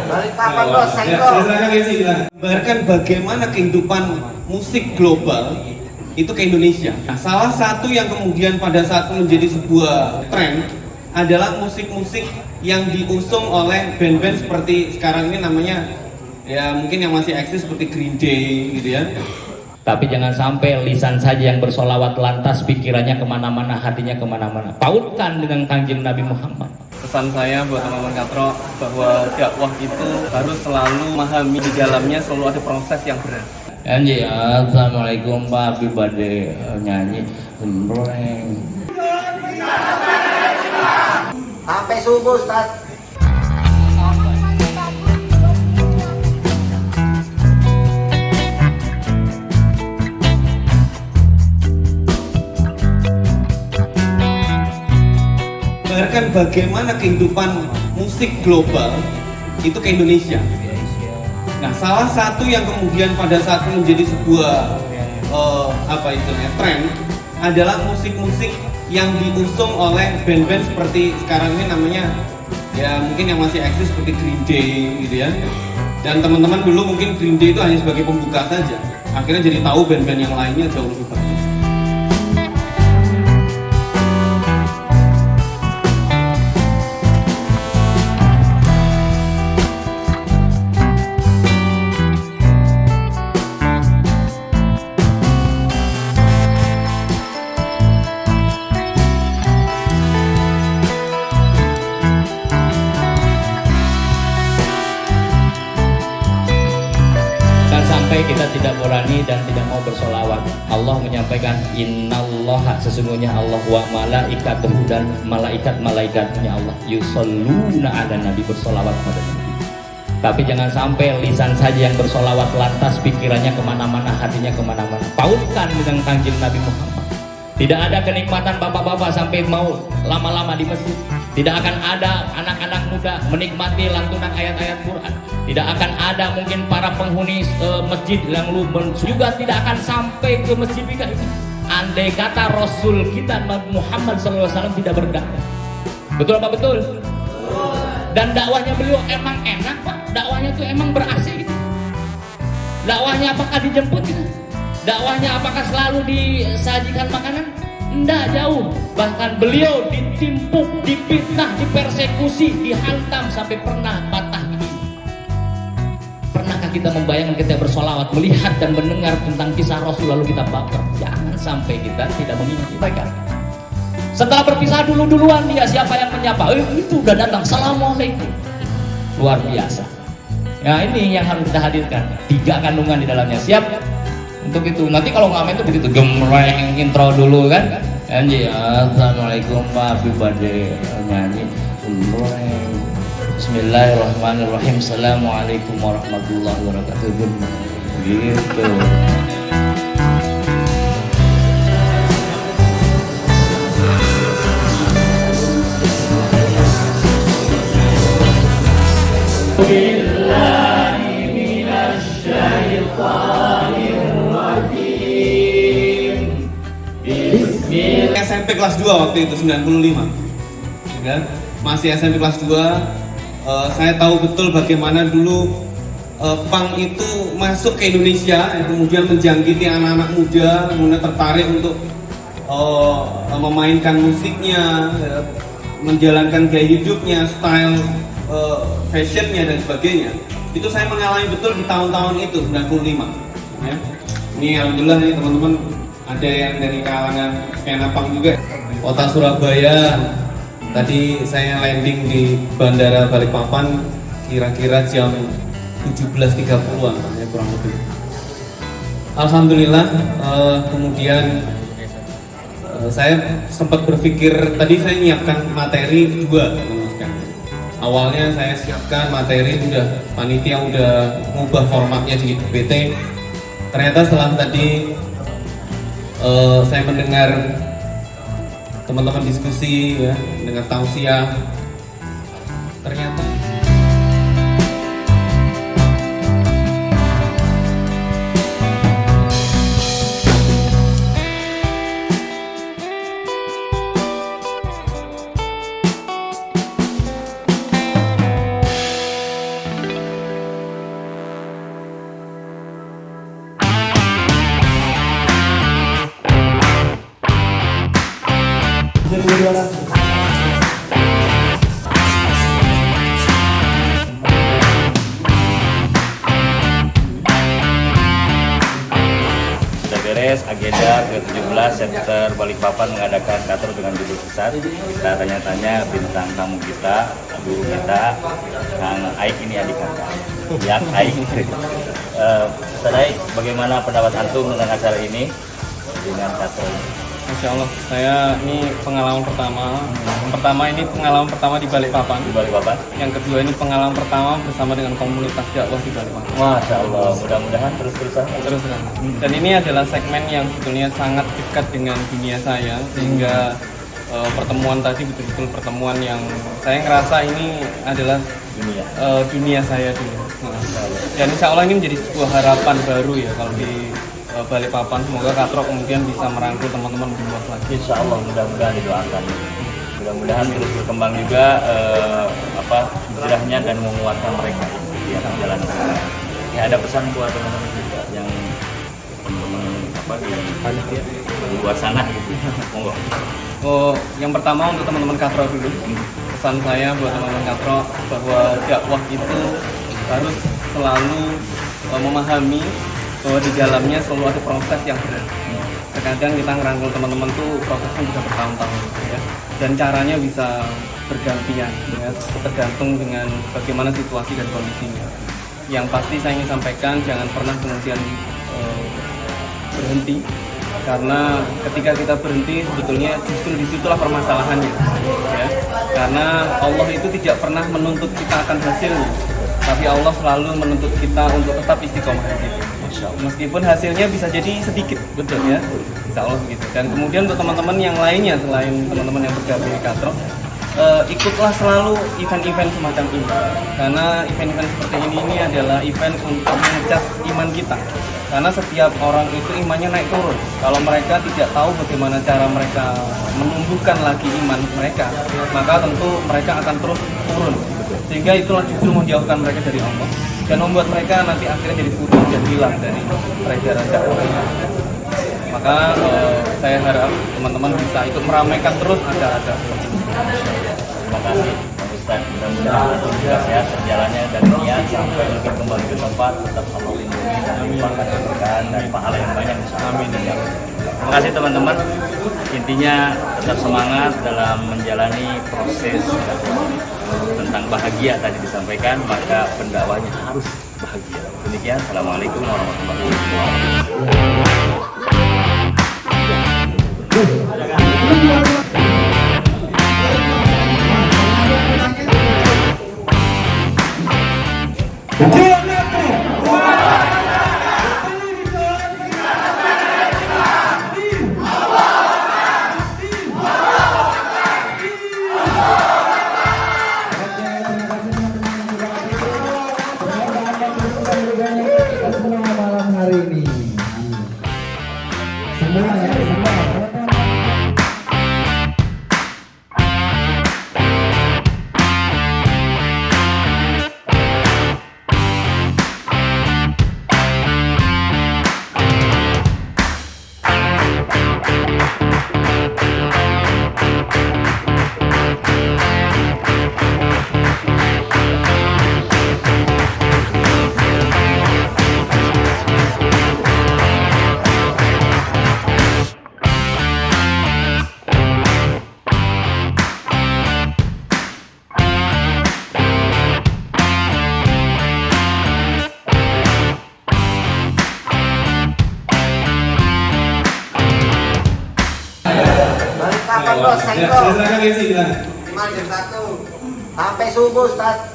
Balikpapan bos, Gambarkan bagaimana kehidupan musik global itu ke Indonesia. Nah, salah satu yang kemudian pada saat itu menjadi sebuah tren adalah musik-musik yang diusung oleh band-band seperti sekarang ini namanya, ya mungkin yang masih eksis seperti Green Day gitu ya. Tapi jangan sampai lisan saja yang bersolawat lantas pikirannya kemana-mana, hatinya kemana-mana. Pautkan dengan Kanjeng Nabi Muhammad. Pesan saya buat teman-teman Katro bahwa dakwah itu harus selalu memahami di dalamnya selalu ada proses yang berat. Anjir, assalamualaikum Pak, Habib Bade nyanyi sembreng. sampai subuh Ustaz. Gambarkan bagaimana kehidupan musik global itu ke Indonesia. Nah, salah satu yang kemudian pada saat itu menjadi sebuah tren adalah musik-musik yang diusung oleh band-band seperti sekarang ini namanya, ya mungkin yang masih eksis seperti Green Day gitu ya. Dan teman-teman dulu mungkin Green Day itu hanya sebagai pembuka saja. Akhirnya jadi tahu band-band yang lainnya jauh lebih bagus. Kita tidak berani dan tidak mau bersolawat. Allah menyampaikan innallaha, sesungguhnya Allah wa malaikatuhu, dan malaikat-malaikatnya Allah yusholluna ala nabi, bersolawat pada nabi. Tapi jangan sampai lisan saja yang bersolawat lantas pikirannya kemana-mana, hatinya kemana-mana. Pautkan dengan Kanjeng Nabi Muhammad. Tidak ada kenikmatan bapak-bapak sampai mau lama-lama di masjid. Tidak akan ada anak-anak muda menikmati lantunan ayat-ayat Quran. Tidak akan ada mungkin para penghuni masjid yang juga tidak akan sampai ke masjid itu. Andai kata Rasul kita Muhammad SAW tidak berdakwah. Betul apa betul? Dan dakwahnya beliau emang enak Pak. Dakwahnya tuh emang ber-AC gitu. Dakwahnya apakah dijemput gitu? Dakwahnya apakah selalu disajikan makanan? Enggak, jauh. Bahkan beliau ditimpuk, dipitnah, dipersekusi, dihantam sampai pernah patah gigi. Pernahkah kita membayangkan kita bersolawat, melihat dan mendengar tentang kisah Rasul lalu kita baper? Jangan sampai kita tidak mengingat mereka. Setelah berpisah duluan dia siapa yang menyapa? Itu udah datang, assalamualaikum. Luar biasa. Ya ini yang harus kita hadirkan. 3 kandungan di dalamnya. Siap? Untuk itu nanti kalau ngamen itu begitu gemreng, intro dulu kan. Anjir, assalamualaikum Pak, Habib Bade nyanyi gemreng. Bismillahirrahmanirrahim. Assalamualaikum warahmatullahi wabarakatuh. Gitu. SMP kelas 2 waktu itu 95 ya, masih SMP kelas 2. Saya tahu betul bagaimana dulu punk itu masuk ke Indonesia, kemudian menjangkiti anak-anak muda, kemudian tertarik untuk memainkan musiknya, menjalankan gaya hidupnya, style fashionnya dan sebagainya. Itu saya mengalami betul di tahun-tahun itu 95 ya. Ini alhamdulillah nih teman-teman, ada yang dari kalangan skena punk juga. Kota Surabaya, tadi saya landing di Bandara Balikpapan kira-kira jam 17.30-an ya, kurang lebih. Alhamdulillah, kemudian saya sempat berpikir, tadi saya menyiapkan materi 2. Awalnya saya siapkan materi, panitia udah ngubah formatnya di PT. Ternyata setelah tadi saya mendengar teman-teman diskusi ya, mendengar tausiah, ternyata agenda ke-17 Center Balikpapan mengadakan katro dengan judul sesat. Kita tanya-tanya bintang tamu kita, guru kita, Kang Aik, ini adik kakak. Ya, Aik. Ustaz Aik, bagaimana pendapat antum tentang acara ini dengan katro? Masya Allah, saya ini pengalaman pertama. Yang pertama ini pengalaman pertama di Balikpapan. Di Balikpapan? Yang kedua ini pengalaman pertama bersama dengan komunitas dakwah di Balikpapan. Masya Allah, mudah-mudahan terus-terusan. Terus. Dan ini adalah segmen yang sebetulnya sangat dekat dengan dunia saya, sehingga pertemuan tadi betul-betul pertemuan yang saya ngerasa ini adalah dunia saya dulu. Dan insya Allah ini menjadi sebuah harapan baru ya kalau di Balikpapan. Semoga katro kemudian bisa merangkul teman-teman lebih luas lagi. Insya Allah, mudah-mudahan didoakan. Mudah-mudahan terus berkembang juga hijrahnya dan menguatkan mereka di atas jalan. Ya, ada pesan buat teman-teman juga yang di luar sana gitu. Monggo. Yang pertama untuk teman-teman katro dulu. Pesan saya buat teman-teman katro bahwa dakwah itu harus selalu memahami bahwa di dalamnya selalu ada proses yang berat. Terkadang kita ngerangkul teman-teman tuh prosesnya bisa bertahun-tahun ya. Dan caranya bisa bergantian ya, tergantung dengan bagaimana situasi dan kondisinya. Yang pasti saya ingin sampaikan, jangan pernah kemudian berhenti, karena ketika kita berhenti sebetulnya justru disitulah permasalahannya ya. Karena Allah itu tidak pernah menuntut kita akan hasilnya, tapi Allah selalu menuntut kita untuk tetap istiqomah di situ. Meskipun hasilnya bisa jadi sedikit, betul ya, insya Allah begitu. Dan kemudian untuk teman-teman yang lainnya selain teman-teman yang bergabung di katro, ikutlah selalu event-event semacam ini, karena event-event seperti ini adalah event untuk mengecas iman kita. Karena setiap orang itu imannya naik turun. Kalau mereka tidak tahu bagaimana cara mereka menumbuhkan lagi iman mereka, maka tentu mereka akan terus turun. Sehingga itulah justru menjauhkan mereka dari Allah dan membuat mereka nanti akhirnya jadi putus dan hilang dari peredaran dakwah. Maka saya harap teman-teman bisa ikut meramaikan terus acara-acara seperti ini. Terima kasih Pak Ustadz. Mudah-mudahan juga sehat perjalanannya dan niat sampai mungkin kembali ke tempat tetap Allah lindungi dan limpahkan keberkahan dan pahala yang banyak. Amin. Terima kasih teman-teman. Intinya tetap semangat dalam menjalani proses dakwah. Tentang bahagia tadi disampaikan, maka pendakwahnya harus bahagia. Demikian, assalamualaikum warahmatullahi wabarakatuh. Malam hari ini semua ya, semua. Balikpapan bos, Silakan isi, silakan. Jam 1 sampai subuh, Ustaz.